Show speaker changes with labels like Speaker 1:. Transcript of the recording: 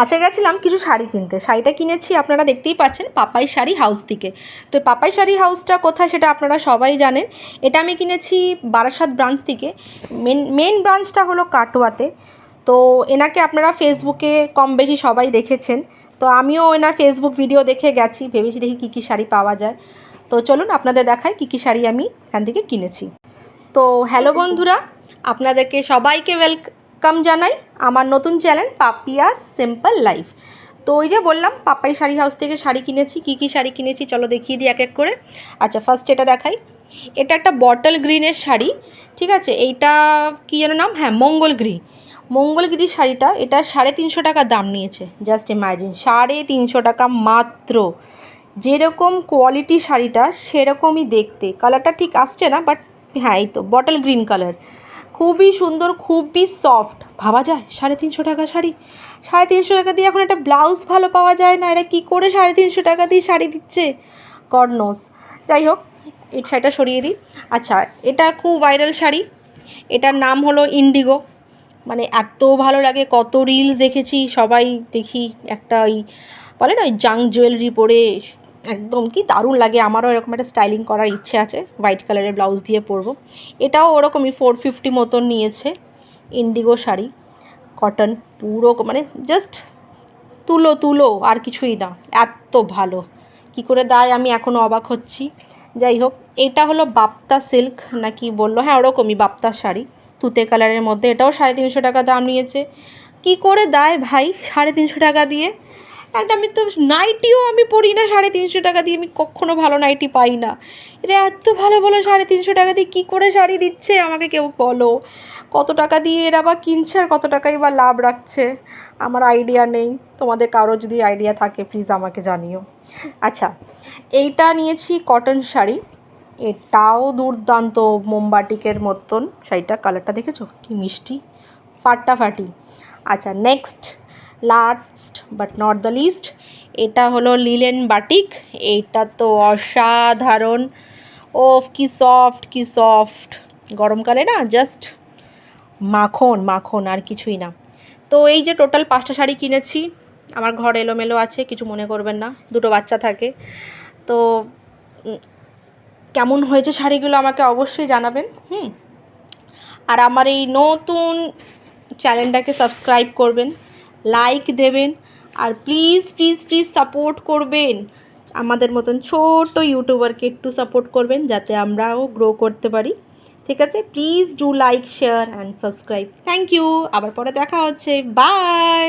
Speaker 1: আজকে গেছিলাম কিছু শাড়ি কিনতে। শাড়িটা কিনেছি আপনারা দেখতেই পাচ্ছেন পাপাই শাড়ি হাউস থেকে। তো পাপাই শাড়ি হাউসটা কোথায় সেটা আপনারা সবাই জানেন। এটা আমি কিনেছি বারাসাত ব্রাঞ্চ থেকে। মেন ব্রাঞ্চটা হলো কাটোয়াতে। তো এনাকে আপনারা ফেসবুকে কম বেশি সবাই দেখেছেন। তো আমিও এনার ফেসবুক ভিডিও দেখে গেছি, ভেবেছি দেখি কী কী শাড়ি পাওয়া যায়। তো চলুন আপনাদের দেখাই কী কী শাড়ি আমি এখান থেকে কিনেছি। তো হ্যালো বন্ধুরা, আপনাদেরকে সবাইকে ওয়েলকাম জানাই আমার নতুন চ্যানেল পাপিয়াস সিম্পল লাইফ। তো ওই যে বললাম পাপাই শাড়ি হাউস থেকে শাড়ি কিনেছি। কী কী শাড়ি কিনেছি চলো দেখিয়ে দিই এক এক করে। আচ্ছা, ফার্স্ট এটা দেখাই। এটা একটা বটল গ্রিনের শাড়ি, ঠিক আছে। এইটা কী যেন নাম, হ্যাঁ মঙ্গলগিরি শাড়িটা। এটা 350 টাকা দাম নিয়েছে। জাস্ট ইমাজিন, 350 টাকা মাত্র। যেরকম কোয়ালিটি শাড়িটা সেরকমই দেখতে। কালারটা ঠিক আসছে না, বাট হ্যাঁ এই তো বটল গ্রিন কালার, খুবই সুন্দর, খুবই সফট। ভাবা যায় 350 টাকা শাড়ি, 350 টাকা দিয়ে এখন একটা ব্লাউজ ভালো পাওয়া যায় না। এরা কী করে 350 টাকা দিয়ে শাড়ি দিচ্ছে, গড নোস। যাই হোক, এই শাড়িটা সরিয়ে দিই। আচ্ছা, এটা খুব ভাইরাল শাড়ি, এটার নাম হলো ইন্ডিগো। মানে এত ভালো লাগে, কত রিলস দেখেছি, সবাই দেখি একটা ওই বলে না ওই জাং জুয়েলারি পরে একদম কি দারুণ লাগে। আমারও এরকম একটা স্টাইলিং করার ইচ্ছে আছে, হোয়াইট কালারের ব্লাউজ দিয়ে পরবো। এটাও ওরকমই 450 মতন নিয়েছে। ইন্ডিগো শাড়ি, কটন, পুরো মানে জাস্ট তুলো আর কিছুই না, এত ভালো। কি করে দেয় আমি এখনও অবাক হচ্ছি। যাই হোক, এটা হলো বাপ্তা সিল্ক নাকি বললো, হ্যাঁ ওরকমই বাপ্তা শাড়ি, তুতে কালারের মধ্যে। এটাও 350 টাকা দাম নিয়েছে। কি করে দেয় ভাই 350 টাকা দিয়ে? একটা আমি তো নাইটিও আমি পরি না 350 টাকা দিয়ে, আমি কখনো ভালো নাইটি পাই না। এটা এত ভালো বলো 350 টাকা দিয়ে কী করে শাড়ি দিচ্ছে আমাকে কেউ বলো। কত টাকা দিয়ে এরা বা কিনছে আর কত টাকাই বা লাভ রাখছে, আমার আইডিয়া নেই। তোমাদের কারো যদি আইডিয়া থাকে প্লিজ আমাকে জানিও। আচ্ছা, এইটা নিয়েছি কটন শাড়ি, এটাও দুর্দান্ত মোমবাটিকের মতন শাড়িটা। কালারটা দেখেছো কি মিষ্টি, ফাটাফাটি। আচ্ছা, next last but not the least, এটা হলো লিলেন বাটিক। এইটা তো অসাধারণ, ও কি সফট, গরমকালে না জাস্ট মাখন আর কিছুই না। তো এই যে টোটাল 5টা শাড়ি কিনেছি। আমার ঘর এলোমেলো আছে, কিছু মনে করবেন না, 2টো বাচ্চা থাকে। তো কেমন হয়েছে শাড়িগুলো আমাকে অবশ্যই জানাবেন। আর আমার এই নতুন চ্যানেলটাকে সাবস্ক্রাইব করবেন, লাইক দেবেন, আর প্লিজ প্লিজ প্লিজ সাপোর্ট করবেন। আমাদের মতন ছোট ইউটিউবারকে একটু সাপোর্ট করবেন যাতে আমরাও গ্রো করতে পারি, ঠিক আছে। Please do like, share and subscribe. Thank you, আবার পরে দেখা হচ্ছে, বাই।